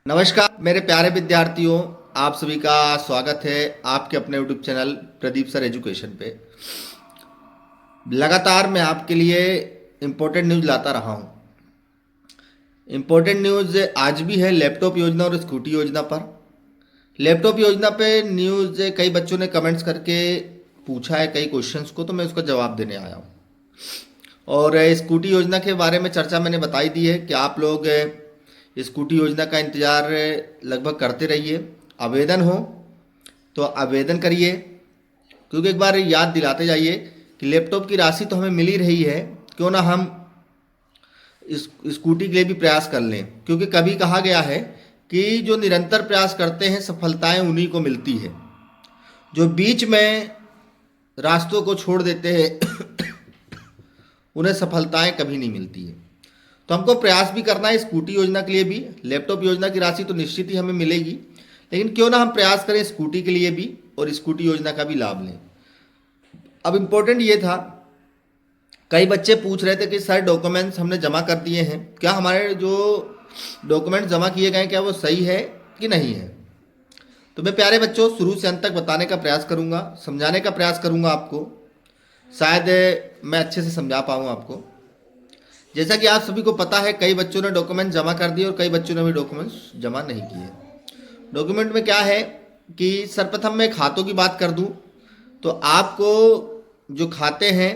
नमस्कार मेरे प्यारे विद्यार्थियों, आप सभी का स्वागत है आपके अपने YouTube channel Pradeep sir education पे। लगातार मैं आपके लिए इम्पोर्टेंट न्यूज़ लाता रहा हूँ। इम्पोर्टेंट न्यूज़ आज भी है लैपटॉप योजना और स्कूटी योजना पर। लैपटॉप योजना पे न्यूज़ कई बच्चों ने कमेंट्स करके पूछा है कई क्वेश्चंस को, तो मैं उसका जवाब देने आया हूँ। और स्कूटी योजना के बारे में चर्चा मैंने बताई दी है कि आप लोग स्कूटी योजना का इंतज़ार लगभग करते रहिए। आवेदन हो तो आवेदन करिए, क्योंकि एक बार याद दिलाते जाइए कि लैपटॉप की राशि तो हमें मिल ही रही है, क्यों ना हम इस स्कूटी के लिए भी प्रयास कर लें। क्योंकि कभी कहा गया है कि जो निरंतर प्रयास करते हैं सफलताएं उन्हीं को मिलती है। जो बीच में रास्तों को छोड़ देते हैं उन्हें सफलताएं कभी नहीं मिलती है। तो हमको प्रयास भी करना है स्कूटी योजना के लिए भी। लैपटॉप योजना की राशि तो निश्चित ही हमें मिलेगी, लेकिन क्यों ना हम प्रयास करें स्कूटी के लिए भी और स्कूटी योजना का भी लाभ लें। अब इम्पोर्टेंट ये था, कई बच्चे पूछ रहे थे कि सर डॉक्यूमेंट्स हमने जमा कर दिए हैं, क्या हमारे जो डॉक्यूमेंट्स जमा किए गए क्या वो सही है कि नहीं है। तो मैं प्यारे बच्चों शुरू से अंत तक बताने का प्रयास करूंगा, समझाने का प्रयास करूंगा आपको। शायद मैं अच्छे से समझा पाऊँ आपको। जैसा कि आप सभी को पता है, कई बच्चों ने डॉक्यूमेंट जमा कर दिए और कई बच्चों ने भी डॉक्यूमेंट्स जमा नहीं किए। डॉक्यूमेंट में क्या है कि सर्वप्रथम मैं खातों की बात कर दूं तो आपको जो खाते हैं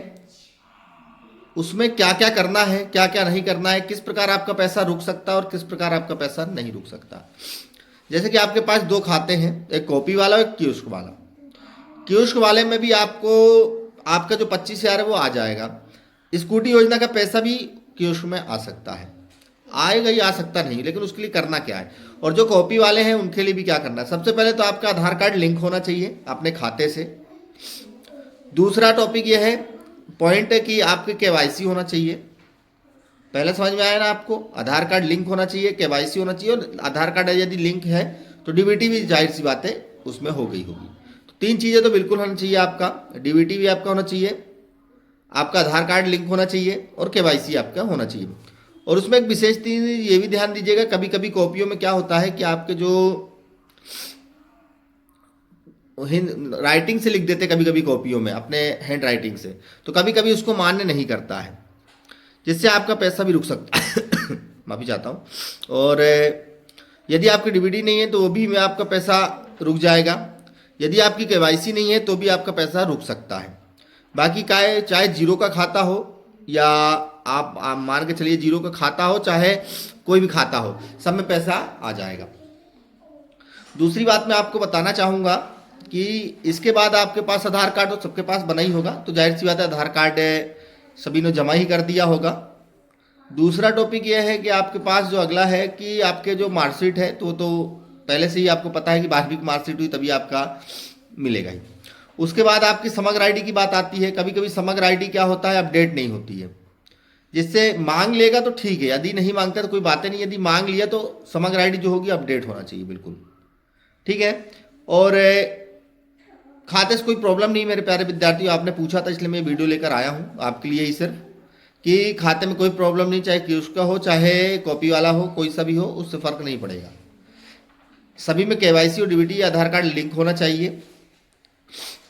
उसमें क्या क्या करना है, क्या क्या नहीं करना है, किस प्रकार आपका पैसा रुक सकता है और किस प्रकार आपका पैसा नहीं रुक सकता। जैसे कि आपके पास दो खाते हैं, एक कॉपी वाला और एक कियोस्क वाला। कियोस्क वाले में भी आपको आपका जो 25,000 है वो आ जाएगा। स्कूटी योजना का पैसा भी कियोस्क में आ सकता है, आएगा ही, आ सकता नहीं, लेकिन उसके लिए करना क्या है। और जो कॉपी वाले हैं उनके लिए भी क्या करना है, सबसे पहले तो आपका आधार कार्ड लिंक होना चाहिए अपने खाते से। दूसरा टॉपिक ये है, पॉइंट है कि आपके केवाईसी होना चाहिए। पहले समझ में आया ना आपको, आधार कार्ड लिंक होना चाहिए, केवाईसी होना चाहिए, और आधार कार्ड यदि लिंक है तो डीबीटी भी जाहिर सी बात है उसमें हो गई होगी। तो तीन चीज़ें तो बिल्कुल होना चाहिए, आपका डीबीटी भी आपका होना चाहिए, आपका आधार कार्ड लिंक होना चाहिए और केवाईसी आपका होना चाहिए। और उसमें एक विशेष चीज़ ये भी ध्यान दीजिएगा, कभी कभी कॉपियों में क्या होता है कि आपके जो राइटिंग से लिख देते, कभी कभी कॉपियों में अपने हैंड राइटिंग से, तो कभी कभी उसको मान्य नहीं करता है, जिससे आपका पैसा भी रुक सकता है माफ़ी चाहता हूँ। और यदि आपकी डीबीटी नहीं है तो वो भी में आपका पैसा रुक जाएगा। यदि आपकी केवाईसी नहीं है तो भी आपका पैसा रुक सकता है। बाकी चाहे जीरो का खाता हो या आप मान के चलिए जीरो का खाता हो, चाहे कोई भी खाता हो, सब में पैसा आ जाएगा। दूसरी बात मैं आपको बताना चाहूँगा कि इसके बाद आपके पास आधार कार्ड तो सबके पास बना ही होगा, तो जाहिर सी बात है आधार कार्ड सभी ने जमा ही कर दिया होगा। दूसरा टॉपिक यह है कि आपके पास जो अगला है कि आपके जो मार्कशीट है तो पहले से ही आपको पता है कि 12वीं की मार्कशीट हुई तभी आपका मिलेगा ही। उसके बाद आपकी समग्र आईडी की बात आती है। कभी कभी समग्र आईडी क्या होता है, अपडेट नहीं होती है, जिससे मांग लेगा तो ठीक है, यदि नहीं मांगता तो कोई बातें नहीं, यदि मांग लिया तो समग्र आईडी जो होगी अपडेट होना चाहिए बिल्कुल, ठीक है। और खाते से कोई प्रॉब्लम नहीं मेरे प्यारे विद्यार्थियों, आपने पूछा था इसलिए मैं वीडियो लेकर आया हूँ आपके लिए ही सिर्फ, कि खाते में कोई प्रॉब्लम नहीं, चाहे कियोस्क का हो चाहे कॉपी वाला हो, कोई सा भी हो, उससे फर्क नहीं पड़ेगा। सभी में केवाईसी और डीबीटी आधार कार्ड लिंक होना चाहिए,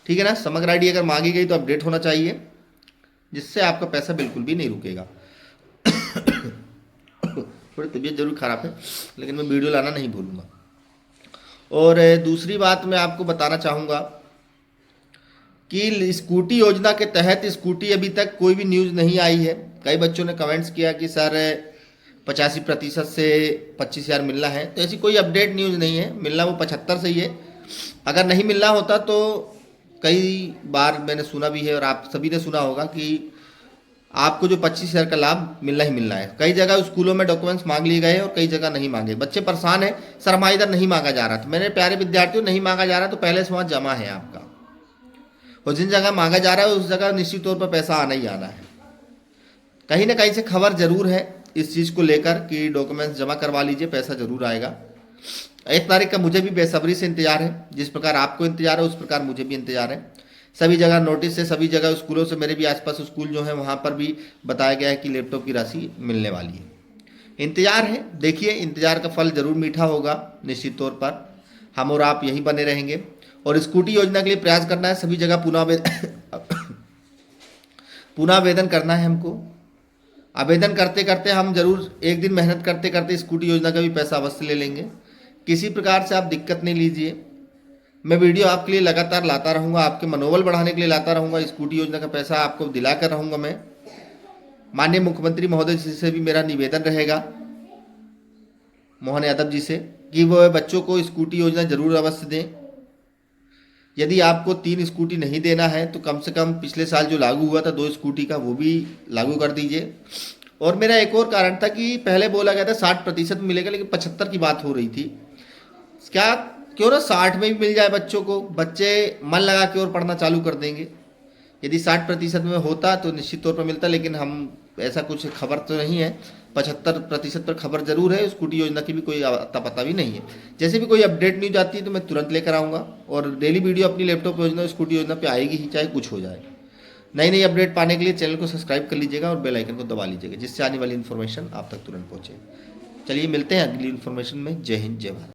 ठीक है ना। समग्र आईडी अगर मांगी गई तो अपडेट होना चाहिए, जिससे आपका पैसा बिल्कुल भी नहीं रुकेगा। थोड़ी तबीयत जरूर खराब है, लेकिन मैं वीडियो लाना नहीं भूलूंगा। और दूसरी बात मैं आपको बताना चाहूँगा कि स्कूटी योजना के तहत स्कूटी अभी तक कोई भी न्यूज़ नहीं आई है। कई बच्चों ने कमेंट्स किया कि सर 85% से 25,000 मिलना है, तो ऐसी कोई अपडेट न्यूज़ नहीं है। मिलना वो 75 से ही है। अगर नहीं मिलना होता तो कई बार मैंने सुना भी है और आप सभी ने सुना होगा कि आपको जो 25,000 का लाभ मिलना ही मिलना है। कई जगह स्कूलों में डॉक्यूमेंट्स मांग लिए गए और कई जगह नहीं मांगे। बच्चे परेशान है, सर हमारे इधर नहीं मांगा जा रहा। तो मेरे प्यारे विद्यार्थियों, नहीं मांगा जा रहा तो पहले से वहाँ जमा है आपका, और जिन जगह मांगा जा रहा है उस जगह निश्चित तौर पर पैसा आना ही आना है। कहीं ना कहीं से खबर जरूर है इस चीज़ को लेकर कि डॉक्यूमेंट्स जमा करवा लीजिए, पैसा जरूर आएगा। 1 तारीख का मुझे भी बेसब्री से इंतजार है, जिस प्रकार आपको इंतजार है उस प्रकार मुझे भी इंतजार है। सभी जगह नोटिस है, सभी जगह स्कूलों से, मेरे भी आसपास स्कूल जो है वहाँ पर भी बताया गया है कि लैपटॉप की राशि मिलने वाली है। इंतज़ार है, देखिए इंतज़ार का फल ज़रूर मीठा होगा निश्चित तौर पर। हम और आप यही बने रहेंगे। और स्कूटी योजना के लिए प्रयास करना है, सभी जगह पुनः आवेदन करना है हमको। आवेदन करते करते हम जरूर एक दिन मेहनत करते करते स्कूटी योजना का भी पैसा अवश्य ले लेंगे। किसी प्रकार से आप दिक्कत नहीं लीजिए, मैं वीडियो आपके लिए लगातार लाता रहूँगा, आपके मनोबल बढ़ाने के लिए लाता रहूँगा। स्कूटी योजना का पैसा आपको दिलाकर रहूँगा मैं। माननीय मुख्यमंत्री महोदय जी से भी मेरा निवेदन रहेगा, मोहन यादव जी से, कि वो बच्चों को स्कूटी योजना जरूर अवश्य दें। यदि आपको 3 स्कूटी नहीं देना है तो कम से कम पिछले साल जो लागू हुआ था 2 स्कूटी का, वो भी लागू कर दीजिए। और मेरा एक और कारण था कि पहले बोला गया था 60% मिलेगा, लेकिन 75 की बात हो रही थी। क्या क्यों ना 60 में भी मिल जाए बच्चों को, बच्चे मन लगा के और पढ़ना चालू कर देंगे। यदि 60% में होता तो निश्चित तौर पर मिलता, लेकिन हम ऐसा कुछ खबर तो नहीं है। 75% पर खबर जरूर है। स्कूटी योजना की भी कोई अता पता भी नहीं है। जैसे भी कोई अपडेट न्यूज आती है तो मैं तुरंत लेकर आऊँगा, और डेली वीडियो अपनी लैपटॉप योजना स्कूटी योजना पे आएगी ही, चाहे कुछ हो जाए। नई नई अपडेट पाने के लिए चैनल को सब्सक्राइब कर लीजिएगा और बेल आइकन को दबा लीजिएगा, जिससे आने वाली इन्फॉर्मेशन आप तक तुरंत पहुँचे। चलिए मिलते हैं अगली इन्फॉर्मेशन में। जय हिंद, जय भारत।